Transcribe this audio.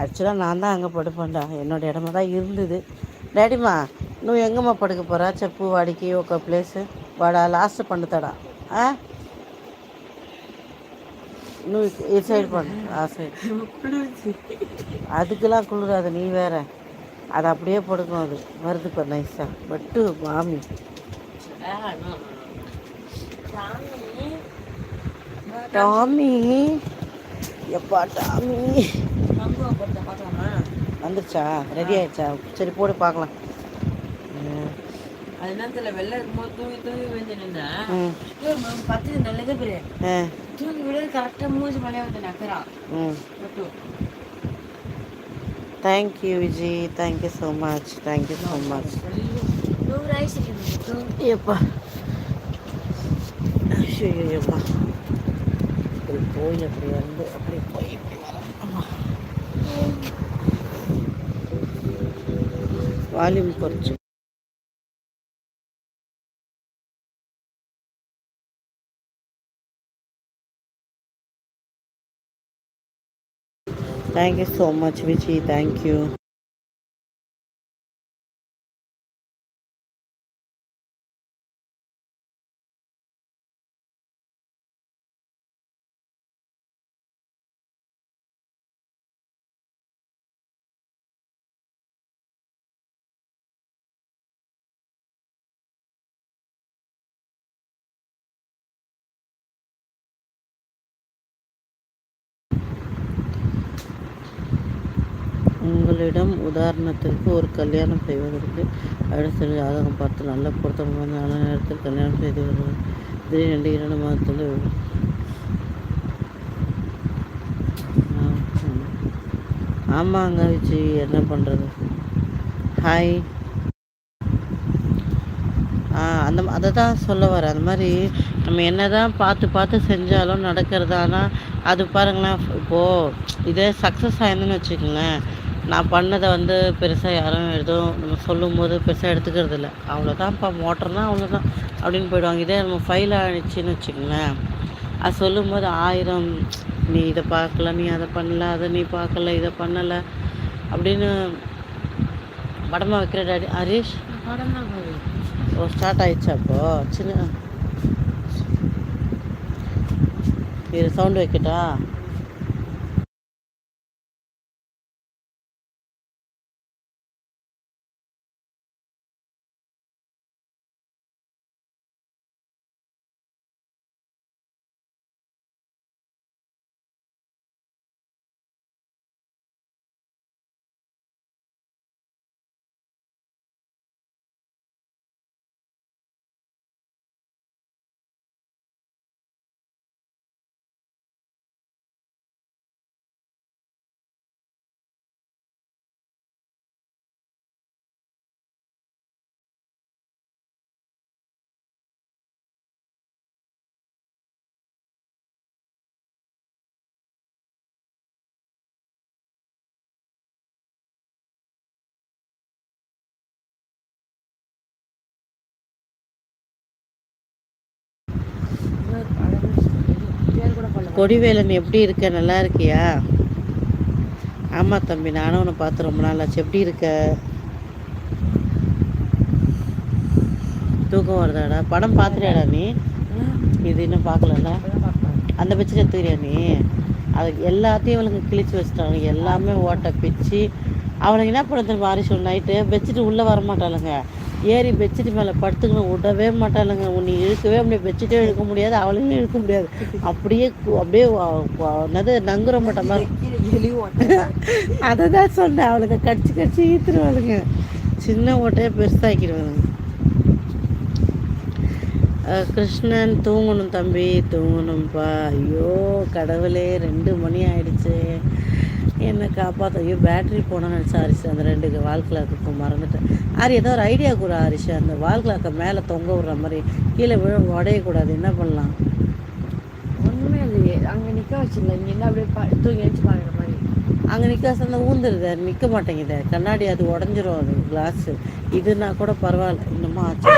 ஆக்சுவலாக நான் தான் அங்கே படுப்பேன்டா, என்னோடய இடமா தான் இருந்தது. டேடிமா నువ్వు ఎంగమ్మ పడుకు పోరా చెప్పు వాడికి ఒక ప్లేస్, వాడు లాస్ట్ పండుతాడా? నువ్వు ఈ సైడ్ పండు, ఆ సైడ్. அதுக்கெல்லாம் குளிராது, நீ வேற. அது அப்படியே படுக்கும், அது வருது இப்போ நைஸாக பட்டு மாமி. டாமி எப்பா டாமி வந்துருச்சா? ரெடி ஆயிடுச்சா? சரி போடு பார்க்கலாம். அது நேரத்தில் வெள்ளம் இருக்கும்போது தூங்கி தூங்கி வேண்டியிருந்தேன். பத்து நல்லதே பெரிய தூங்கி விட கரெக்டாக மூஞ்சி மலையாக வந்து நக்கரா. Thank you Viji, thank you so much, thank you so much. எப்பா ஐயோப்பா இப்படி போய் அப்படி வந்து அப்படி போய் இப்படி வரேன். வால்யூம் குறைச்சி. Thank you so much, Vichi. Thank you. உங்களிடம் உதாரணத்திற்கு ஒரு கல்யாணம் செய்வதற்கு அடுத்த ஜாதகம் பார்த்து நல்ல பொருத்தமான நல்ல நேரத்தில் கல்யாணம் செய்து வருவது திடீரென்று 2 மாதத்தில். ஆமாங்க விஜி, என்ன பண்ணுறது? ஹாய். அதை தான் சொல்ல வரேன். அந்த மாதிரி நம்ம என்ன தான் பார்த்து பார்த்து செஞ்சாலும் நடக்கிறதானா அது பாருங்களேன். இப்போது இதே சக்ஸஸ் ஆயிருந்துன்னு வச்சுக்கோங்களேன், நான் பண்ணதை வந்து பெருசாக யாரும் எதுவும் நம்ம சொல்லும் போது பெருசாக எடுத்துக்கிறது இல்லை. அவ்வளோதான்ப்பா, மோட்டர்னால் அவ்வளோதான் அப்படின்னு போயிடுவாங்க. இதே நம்ம ஃபெயில் ஆகிடுச்சின்னு வச்சுக்கோங்களேன், அது சொல்லும் போது 1000 நீ இதை பார்க்கல, நீ அதை பண்ணல, அதை நீ பார்க்கல, இதை பண்ணலை அப்படின்னு படமாக வைக்கிற டாடி. ஹரீஷ் ஓ ஸ்டார்ட் ஆகிடுச்சா? அப்போது சின்ன இது சவுண்டு வைக்கட்டா? கொடிவேலன் எப்படி இருக்க? நல்லா இருக்கியா? ஆமாம் தம்பி, நானும் உன்னை பார்த்து ரொம்ப நாள் ஆச்சு. எப்படி இருக்க? தூக்கம் வருதாடா? படம் பார்த்துறியாடா நீ? இது இன்னும் பார்க்கலல்ல? அந்த பிச்சு எடுத்துக்கிறியா நீ? அது எல்லாத்தையும் அவளுக்கு கிழிச்சு வச்சுட்டாங்க, எல்லாமே ஓட்டை பிச்சு. அவனுக்கு என்ன பண்ண தெரியுமா ஹரிஷ்? நைட்டு பெட்ஷீட்டு உள்ளே வர மாட்டாளுங்க, ஏறி பெட்ஷீட்டு மேலே படுத்துக்கணும், விடவே மாட்டாளுங்க. உன்னை இழுக்கவே முடியாது, பெட்ஷீட்டே இழுக்க முடியாது, அவளுங்களும் இழுக்க முடியாது. அப்படியே அப்படியே என்னது நங்குற மாட்ட மாதிரி. அதை தான் சொன்னேன், அவளுக்கு கடிச்சு கடிச்சு ஈத்துருவாளுங்க, சின்ன ஓட்டையே பெருசாக்கிடுவாளுங்க. கிருஷ்ணன் தூங்கணும் தம்பி, தூங்கணும்ப்பா. ஐயோ கடவுளே, 2 மணி ஆயிடுச்சு, என்னை காப்பாற்ற. ஐயோ பேட்ரி போனோன்னு நினச்சா ஹரிஷ், அந்த 2 வால் கிளாக்கு மறந்துட்டேன். ஆரி ஏதோ ஒரு ஐடியா கூட ஹரிஷ், அந்த வால் கிளாக்கை மேலே தொங்க விடுற மாதிரி, கீழே உடையக்கூடாது, என்ன பண்ணலாம்? ஒன்றுமே இல்லையே, அங்கே நிற்க வச்சிடல, இங்கே என்ன அப்படியே தூங்கி வச்சு பார்க்குற மாதிரி. அங்கே நிற்க வச்சா ஊந்துருது, நிற்க மாட்டேங்குது, கண்ணாடி அது உடஞ்சிரும், அது கிளாஸு. இதுனா கூட பரவாயில்ல, இன்னமும் ஆச்சு.